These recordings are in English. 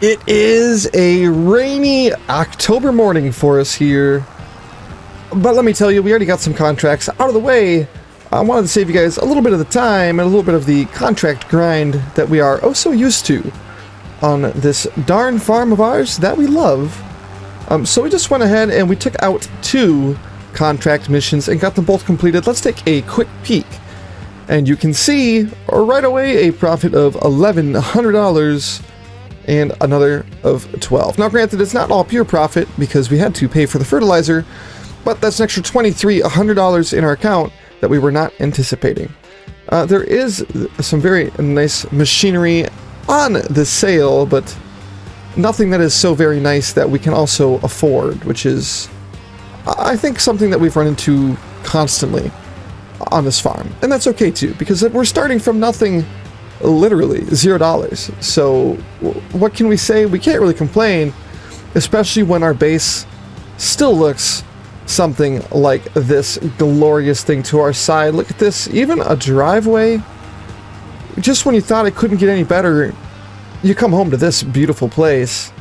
It is a rainy October morning for us here, but let me tell you, we already got some contracts out of the way. I wanted to save you guys a little bit of the time and a little bit of the contract grind that we are oh so used to on this darn farm of ours that we love. So we just went ahead and we took out 2 contract missions and got them both completed. Let's take a quick peek. And you can see right away a profit of $1,100 and another of 12. Now granted, it's not all pure profit because we had to pay for the fertilizer, but that's an extra $2,300 in our account that we were not anticipating. There is some very nice machinery on the sale, but nothing that is so very nice that we can also afford, which is, I think, something that we've run into constantly on this farm. And that's okay too, because we're starting from nothing, literally $0. So what can we say? We can't really complain, especially when our base still looks something like this glorious thing to our side. Look at this, even a driveway. Just when you thought it couldn't get any better, you come home to this beautiful place.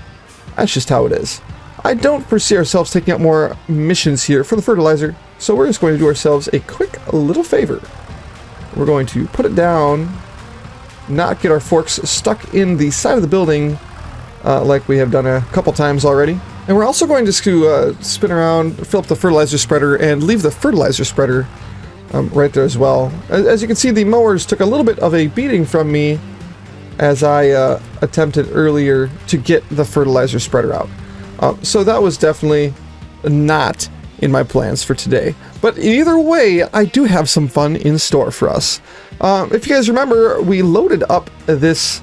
That's just how it is. I don't foresee ourselves taking out more missions here for the fertilizer, so we're just going to do ourselves a quick little favor. We're going to put it down, not get our forks stuck in the side of the building like we have done a couple times already. And we're also going just to spin around, fill up the fertilizer spreader, and leave the fertilizer spreader right there as well. As you can see, the mowers took a little bit of a beating from me as I attempted earlier to get the fertilizer spreader out. So that was definitely not in my plans for today. But either way, I do have some fun in store for us. If you guys remember, we loaded up this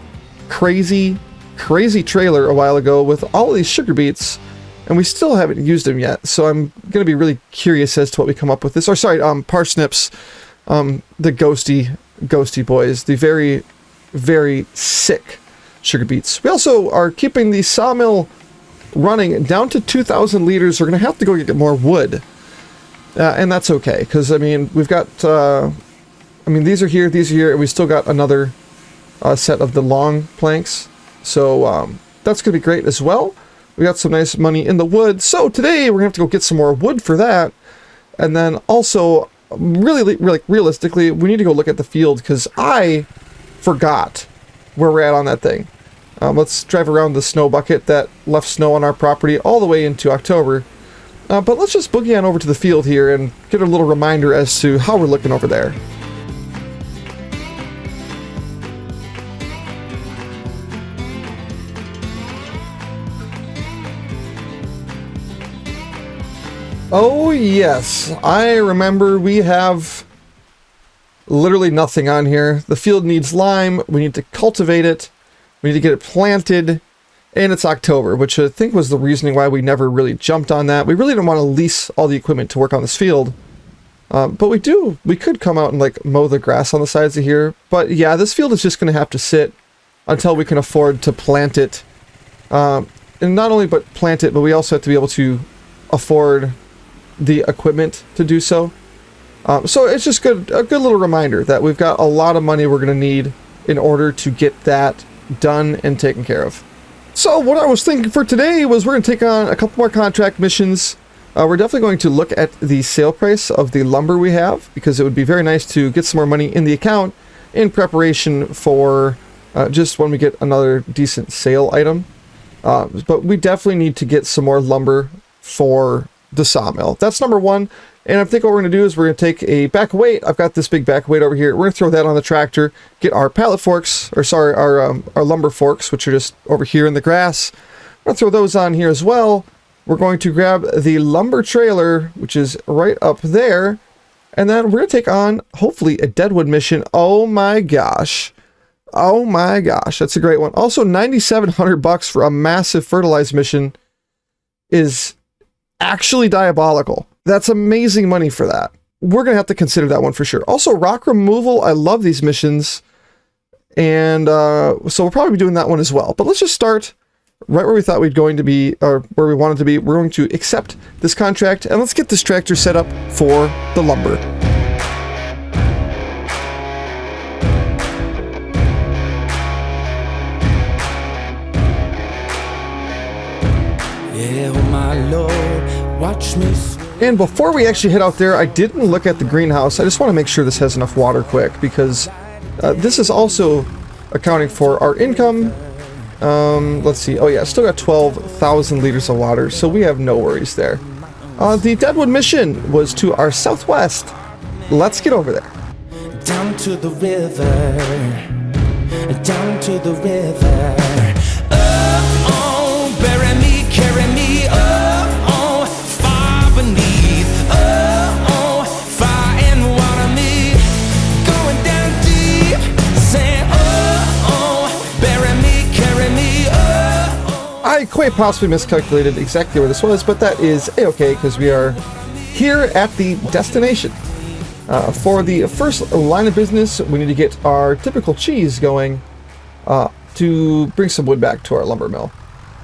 crazy trailer a while ago with all of these sugar beets, and we still haven't used them yet. So I'm going to be really curious as to what we come up with this. Or sorry, parsnips, the ghosty boys, the very, very sick sugar beets. We also are keeping the sawmill running down to 2,000 liters. We're going to have to go get more wood. And that's okay, because, I mean, we've got, these are here, and we still got another set of the long planks. So that's going to be great as well. We got some nice money in the wood. So today we're going to have to go get some more wood for that. And then also, really realistically, we need to go look at the field, because I forgot where we're at on that thing. Let's drive around the snow bucket that left snow on our property all the way into October. But let's just boogie on over to the field here and get a little reminder as to how we're looking over there. Oh yes, I remember we have literally nothing on here. The field needs lime, we need to cultivate it, we need to get it planted, and it's October, which I think was the reasoning why we never really jumped on that. We really didn't want to lease all the equipment to work on this field. But we could come out and like mow the grass on the sides of here. But yeah, this field is just going to have to sit until we can afford to plant it. And not only but plant it, but we also have to be able to afford the equipment to do so. So it's just a good little reminder that we've got a lot of money we're going to need in order to get that done and taken care of. So what I was thinking for today was we're going to take on a couple more contract missions. We're definitely going to look at the sale price of the lumber we have, because it would be very nice to get some more money in the account in preparation for just when we get another decent sale item. But we definitely need to get some more lumber for the sawmill. That's number one. And I think what we're going to do is we're going to take a back weight. I've got this big back weight over here. We're going to throw that on the tractor, get our pallet forks, or sorry, our lumber forks, which are just over here in the grass. We're going to throw those on here as well. We're going to grab the lumber trailer, which is right up there. And then we're going to take on, hopefully, a deadwood mission. Oh my gosh. Oh my gosh. That's a great one. Also, $9,700 for a massive fertilized mission is actually diabolical. That's amazing money for that. We're going to have to consider that one for sure. Also, rock removal. I love these missions. And so we'll probably be doing that one as well. But let's just start right where we thought we'd going to be, or where we wanted to be. We're going to accept this contract, and let's get this tractor set up for the lumber. Yeah, oh my Lord, watch me. And before we actually head out there, I didn't look at the greenhouse. I just want to make sure this has enough water quick, because this is also accounting for our income. Let's see. Oh yeah, still got 12,000 liters of water, so we have no worries there. The Deadwood mission was to our southwest. Let's get over there. Down to the river, down to the river. Oh, bury me, carry me, oh, far beneath, oh, fire and water me, going down deep, saying, oh, bury me, carry me, oh. I quite possibly miscalculated exactly where this was, but that is a-okay, because we are here at the destination. For the first line of business, we need to get our typical cheese going to bring some wood back to our lumber mill.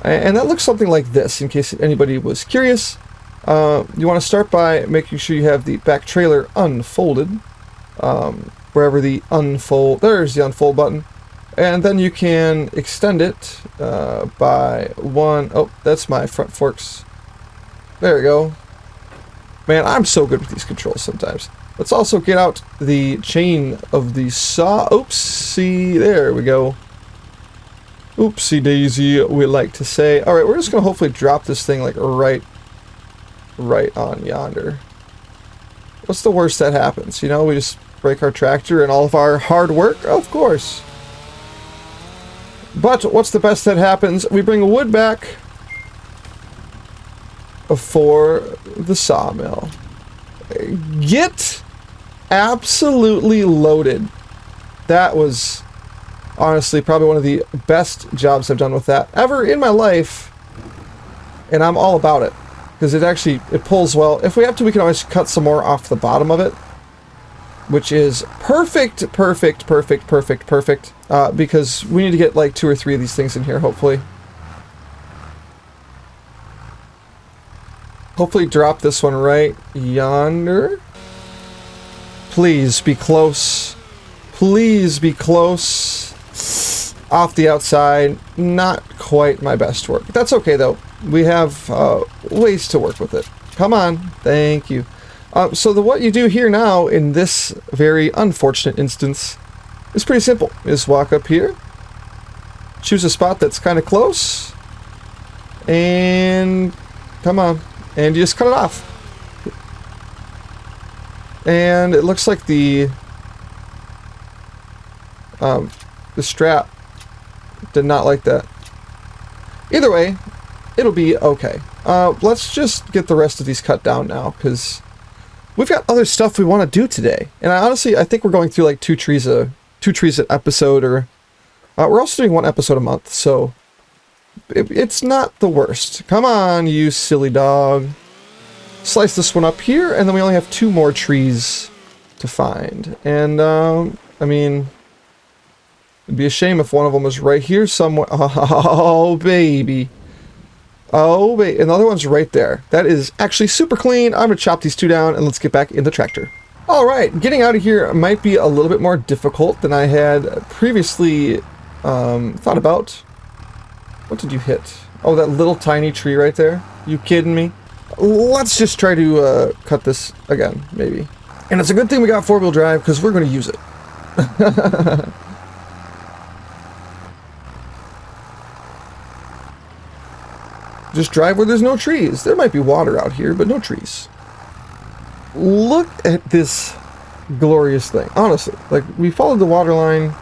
And that looks something like this, in case anybody was curious. You want to start by making sure you have the back trailer unfolded. Wherever the unfold, there's the unfold button. And then you can extend it by one, oh, that's my front forks. There we go. Man, I'm so good with these controls sometimes. Let's also get out the chain of the saw. Oopsie, there we go. Oopsie daisy, we like to say. Alright, we're just going to hopefully drop this thing like right on yonder. What's the worst that happens? You know, we just break our tractor and all of our hard work? Of course. But what's the best that happens? We bring wood back for the sawmill. Get absolutely loaded. That was honestly probably one of the best jobs I've done with that ever in my life, and I'm all about it because it pulls well. If we have to, we can always cut some more off the bottom of it, which is perfect, because we need to get like 2 or 3 of these things in here, hopefully. Hopefully drop this one right yonder. Please be close. Please be close. Off the outside. Not quite my best work. That's okay though. We have ways to work with it. Come on. Thank you. So what you do here now in this very unfortunate instance is pretty simple. You just walk up here. Choose a spot that's kind of close. And come on. And you just cut it off. And it looks like the strap did not like that. Either way, it'll be okay. Let's just get the rest of these cut down now, because we've got other stuff we want to do today. And I think we're going through like two trees an episode, or we're also doing 1 episode a month, so it's not the worst. Come on, you silly dog. Slice this one up here, and then we only have 2 more trees to find. And, I mean, it'd be a shame if one of them was right here somewhere. Oh, baby. Oh, baby. And the other one's right there. That is actually super clean. I'm going to chop these 2 down, and let's get back in the tractor. Alright, getting out of here might be a little bit more difficult than I had previously thought about. What did you hit? Oh, that little tiny tree right there? You kidding me? Let's just try to cut this again, maybe. And it's a good thing we got 4-wheel drive, because we're going to use it. Just drive where there's no trees. There might be water out here, but no trees. Look at this glorious thing. Honestly, like, we followed the water line,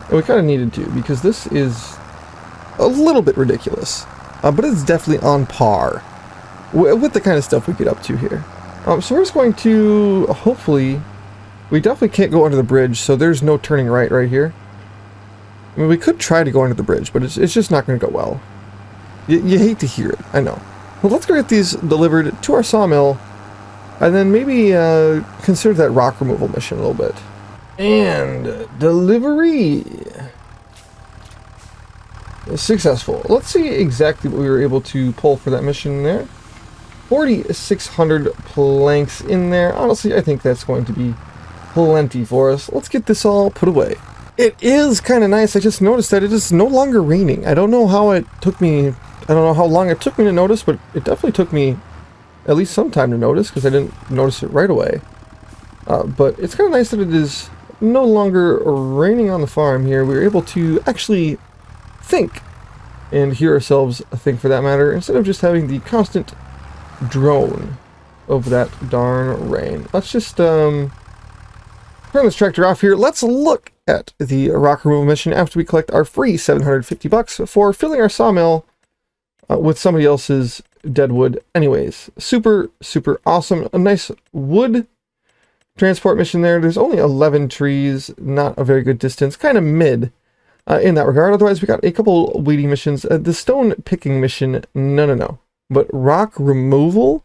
and we kind of needed to, because this is a little bit ridiculous. But it's definitely on par with the kind of stuff we get up to here. So we're just going to, hopefully, we definitely can't go under the bridge, so there's no turning right here. I mean, we could try to go under the bridge, but it's just not going to go well. You hate to hear it, I know. Well, let's go get these delivered to our sawmill, and then maybe consider that rock removal mission a little bit. And delivery. Successful. Let's see exactly what we were able to pull for that mission there. 4,600 planks in there. Honestly, I think that's going to be plenty for us. Let's get this all put away. It is kind of nice. I just noticed that it is no longer raining. I don't know how it took me I don't know how long it took me to notice, but it definitely took me at least some time to notice, because I didn't notice it right away. But it's kind of nice that it is no longer raining on the farm here. We were able to actually think and hear ourselves think, for that matter, instead of just having the constant drone of that darn rain. Let's just turn this tractor off here. Let's look at the rock removal mission after we collect our free $750 for filling our sawmill with somebody else's dead wood. Anyways, super awesome. A nice wood transport mission there. There's only 11 trees, not a very good distance, kind of mid in that regard. Otherwise, we got a couple weeding missions. The stone picking mission, no. But rock removal,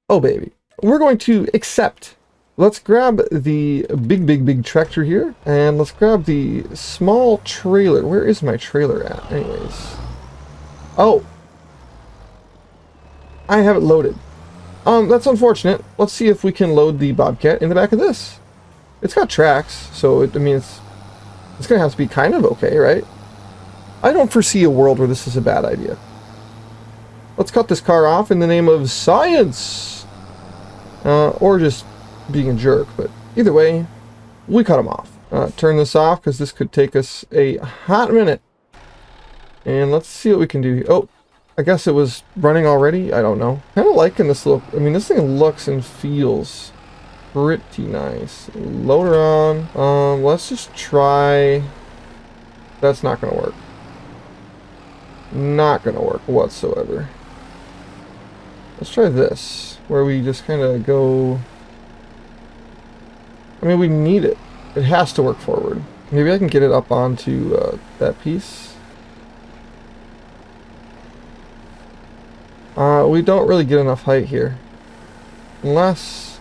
oh baby. We're going to accept. Let's grab the big tractor here, and let's grab the small trailer. Where is my trailer at, anyways? Oh, I have it loaded. That's unfortunate. Let's see if we can load the Bobcat in the back of this. It's got tracks, so I mean, it's gonna have to be kind of okay, right? I don't foresee a world where this is a bad idea. Let's cut this car off in the name of science, or just being a jerk. But either way, we cut him off. Turn this off because this could take us a hot minute. And let's see what we can do here. Oh, I guess it was running already. I don't know. Kind of liking this look. I mean, this thing looks and feels pretty nice. Load her on. Let's just try. That's not gonna work. Not gonna work whatsoever. Let's try this, where we just kind of go. I mean, we need it. It has to work forward. Maybe I can get it up onto that piece. We don't really get enough height here. Unless...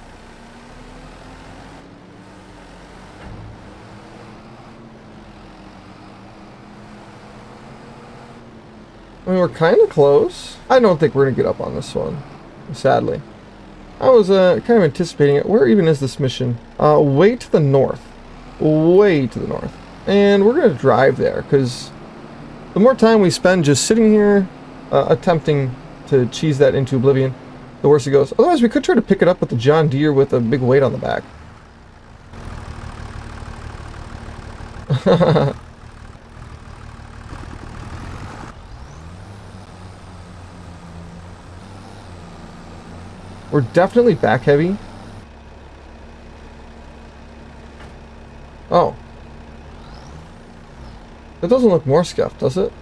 I mean, we're kind of close. I don't think we're going to get up on this one, sadly. I was kind of anticipating it. Where even is this mission? Way to the north. Way to the north. And we're going to drive there, because the more time we spend just sitting here attempting to cheese that into oblivion, the worse it goes. Otherwise, we could try to pick it up with the John Deere with a big weight on the back. We're definitely back heavy. Oh. That doesn't look more scuffed, does it?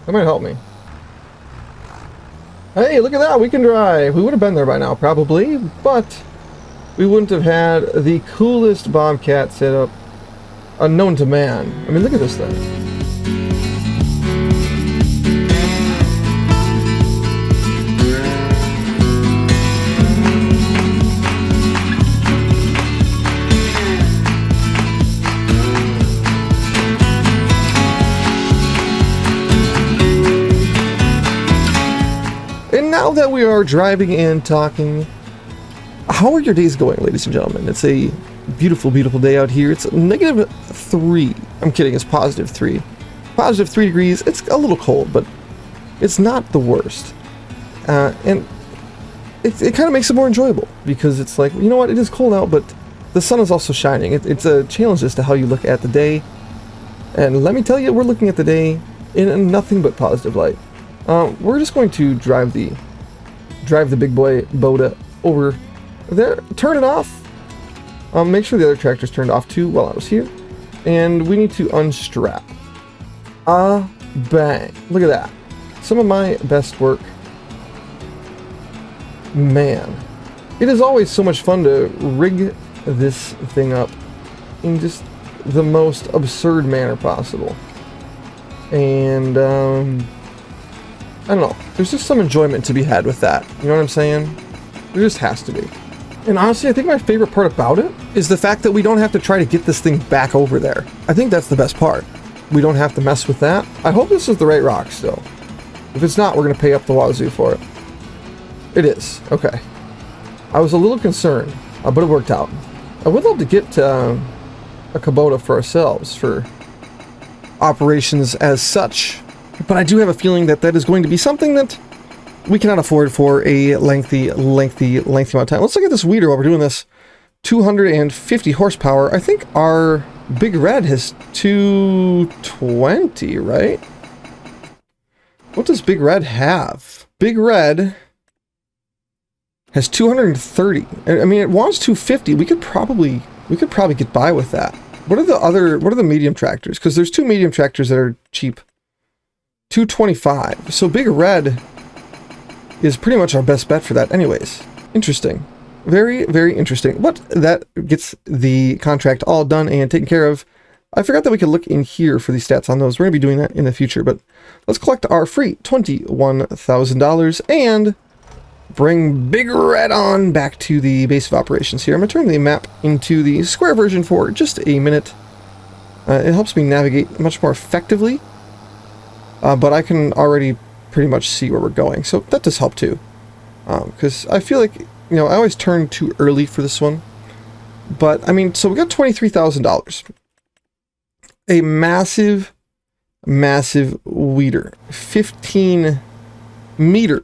That might help me. Hey, look at that! We can drive! We would have been there by now, probably, but we wouldn't have had the coolest Bobcat setup unknown to man. I mean, look at this thing. Now that we are driving and talking, how are your days going, ladies and gentlemen? It's a beautiful day out here. It's -3. I'm kidding, it's +3. +3 degrees. It's a little cold, but it's not the worst. And it kind of makes it more enjoyable, because it's like, you know what, it is cold out, but the sun is also shining. It's a challenge as to how you look at the day. And let me tell you, we're looking at the day in nothing but positive light. We're just going to drive the big boy Boda over there, turn it off, make sure the other tractor's turned off too while I was here, and we need to unstrap. Bang. Look at that. Some of my best work. Man, it is always so much fun to rig this thing up in just the most absurd manner possible. And, I don't know. There's just some enjoyment to be had with that. You know what I'm saying? There just has to be. And honestly, I think my favorite part about it is the fact that we don't have to try to get this thing back over there. I think that's the best part. We don't have to mess with that. I hope this is the right rock still. If it's not, we're going to pay up the wazoo for it. It is. Okay. I was a little concerned, but it worked out. I would love to get a Kubota for ourselves for operations as such. But I do have a feeling that that is going to be something that we cannot afford for a lengthy amount of time. Let's look at this weeder while we're doing this. 250 horsepower. I think our Big Red has 220, right? What does Big Red have? Big Red has 230. I mean, it wants 250. We could probably get by with that. What are the medium tractors? Because there's two medium tractors that are cheap. 225. So Big Red is pretty much our best bet for that anyways. Interesting. Very, very interesting. But that gets the contract all done and taken care of. I forgot that we could look in here for these stats on those. We're going to be doing that in the future, but let's collect our free $21,000 and bring Big Red on back to the base of operations here. I'm going to turn the map into the square version for just a minute. It helps me navigate much more effectively, but I can already pretty much see where we're going, so that does help too. Because I feel like, you know, I always turn too early for this one. But, I mean, so we got $23,000. A massive, massive weeder. 15 meter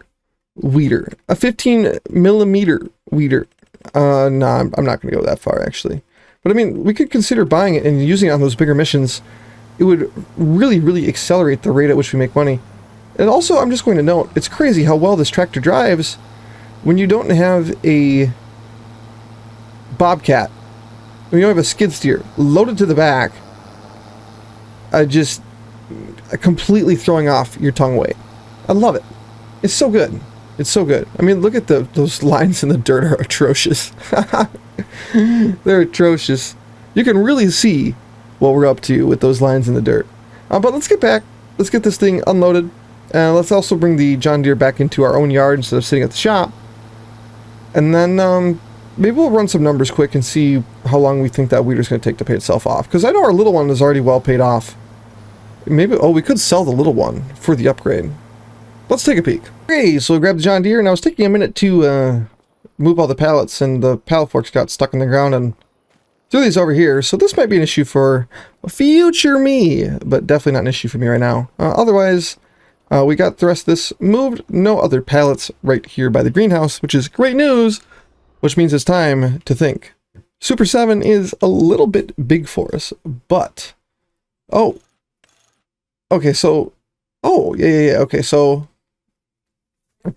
weeder. A 15 millimeter weeder. No, I'm not going to go that far, actually. But, I mean, we could consider buying it and using it on those bigger missions. It would really, really accelerate the rate at which we make money. And also, I'm just going to note, it's crazy how well this tractor drives when you don't have a bobcat. When you don't have a skid steer loaded to the back. Just completely throwing off your tongue weight. I love it. It's so good. It's so good. I mean, look at those lines in the dirt are atrocious. They're atrocious. You can really see what we're up to with those lines in the dirt. But let's get back. Let's get this thing unloaded. Let's also bring the John Deere back into our own yard instead of sitting at the shop. And then maybe we'll run some numbers quick and see how long we think that weeder's going to take to pay itself off. Because I know our little one is already well paid off. Maybe, oh, we could sell the little one for the upgrade. Let's take a peek. Okay, so we grabbed the John Deere, and I was taking a minute to move all the pallets, and the pallet forks got stuck in the ground, and threw these over here. So this might be an issue for future me, but definitely not an issue for me right now. Otherwise, we got the rest of this moved. No other pallets right here by the greenhouse, which is great news, which means it's time to think. Super 7 is a little bit big for us, but... Oh. Okay, so... Oh, yeah. Okay, so...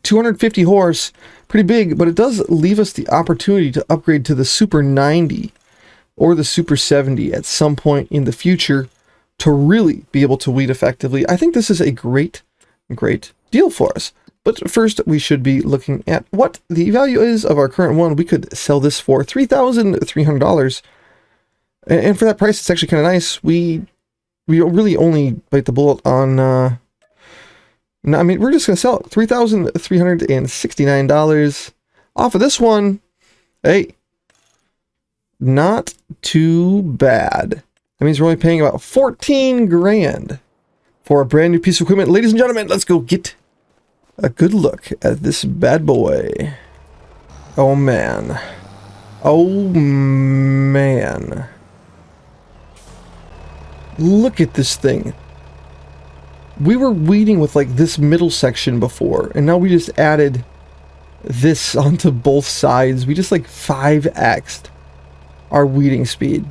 250 horse, pretty big, but it does leave us the opportunity to upgrade to the Super 90 or the Super 70 at some point in the future to really be able to weed effectively. I think this is a great deal for us. But first, we should be looking at what the value is of our current one. We could sell this for $3,300. And for that price, it's actually kind of nice. We really only bite the bullet on... no, I mean, we're just going to sell it. $3,369 off of this one. Hey, not too bad. That means we're only paying about 14 grand for a brand new piece of equipment. Ladies and gentlemen, let's go get a good look at this bad boy. Oh man. Oh man. Look at this thing. We were weeding with like this middle section before, and now we just added this onto both sides. We just like 5x'd our weeding speed.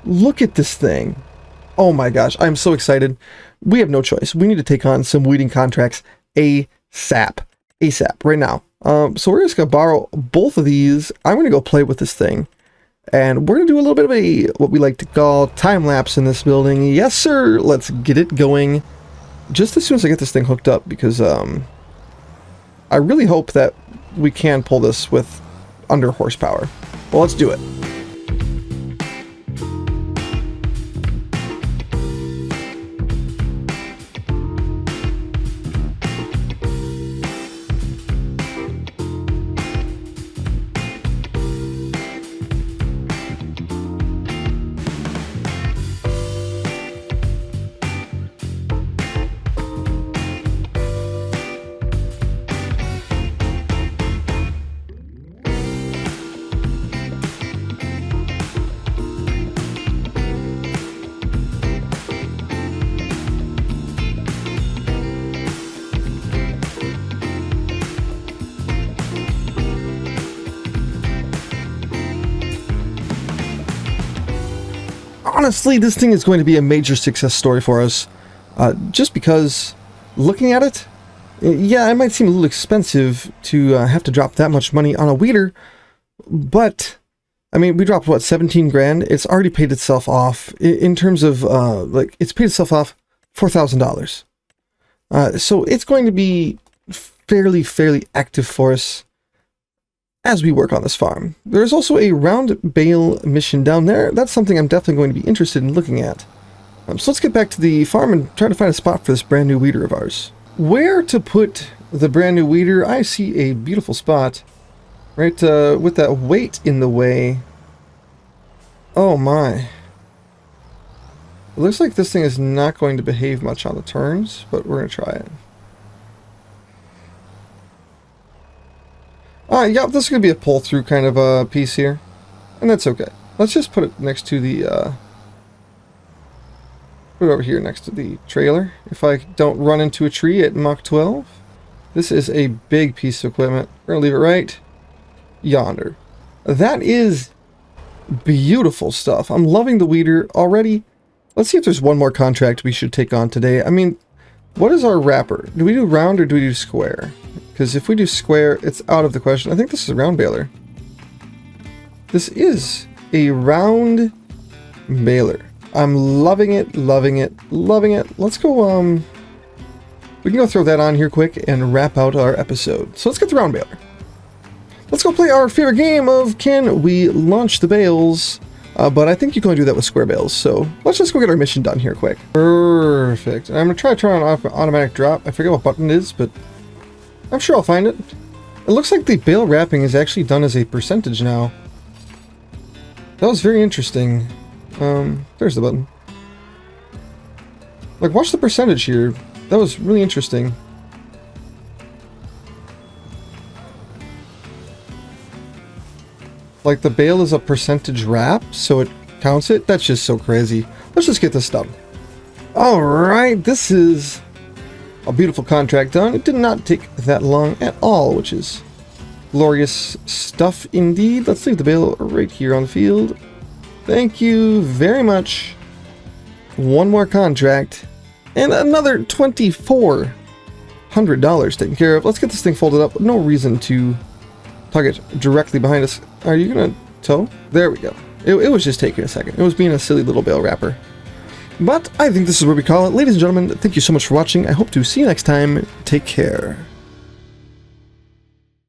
Look at this thing. Oh my gosh, I'm so excited. We have no choice. We need to take on some weeding contracts ASAP. ASAP, right now. So we're just going to borrow both of these. I'm going to go play with this thing. And we're going to do a little bit of a, what we like to call, time-lapse in this building. Yes, sir! Let's get it going just as soon as I get this thing hooked up, because I really hope that we can pull this with under horsepower. Well, let's do it. honestly, this thing is going to be a major success story for us. Just because, looking at it, yeah, it might seem a little expensive to have to drop that much money on a weeder, but, I mean, we dropped, what, 17 grand? It's already paid itself off in terms of, like, it's paid itself off $4,000. So it's going to be fairly active for us as we work on this farm. There's also a round bale mission down there. That's something I'm definitely going to be interested in looking at. So let's get back to the farm and try to find a spot for this brand new weeder of ours. Where to put the brand new weeder? I see a beautiful spot right with that weight in the way. Oh my. It looks like this thing is not going to behave much on the turns, but we're going to try it. Yeah, this is going to be a pull-through kind of a piece here, and that's okay. Let's just put it next to the, put it over here next to the trailer, if I don't run into a tree at Mach 12. This is a big piece of equipment. We're going to leave it right yonder. That is beautiful stuff. I'm loving the weeder already. Let's see if there's one more contract we should take on today. I mean, what is our wrapper? Do we do round or do we do square? Because if we do square, it's out of the question. I think this is a round baler. This is a round baler. I'm loving it, loving it, loving it. Let's go, we can go throw that on here quick and wrap out our episode. So let's get the round baler. Let's go play our favorite game of can we launch the bales? But I think you can only do that with square bales. So let's just go get our mission done here quick. Perfect. I'm going to try to turn on automatic drop. I forget what button it is, but I'm sure I'll find it. It looks like the bale wrapping is actually done as a percentage now. That was very interesting. There's the button. Like, watch the percentage here. That was really interesting. Like, the bale is a percentage wrap, so it counts it. That's just so crazy. Let's just get this done. Alright, this is a beautiful contract done. It did not take that long at all, which is glorious stuff indeed. Let's leave the bale right here on the field. Thank you very much. One more contract and another $2,400 taken care of. Let's get this thing folded up. No reason to tug it directly behind us. Are you gonna tow? There we go. It was just taking a second. It was being a silly little bale wrapper. But I think this is what we call it. Ladies and gentlemen, thank you so much for watching. I hope to see you next time. Take care.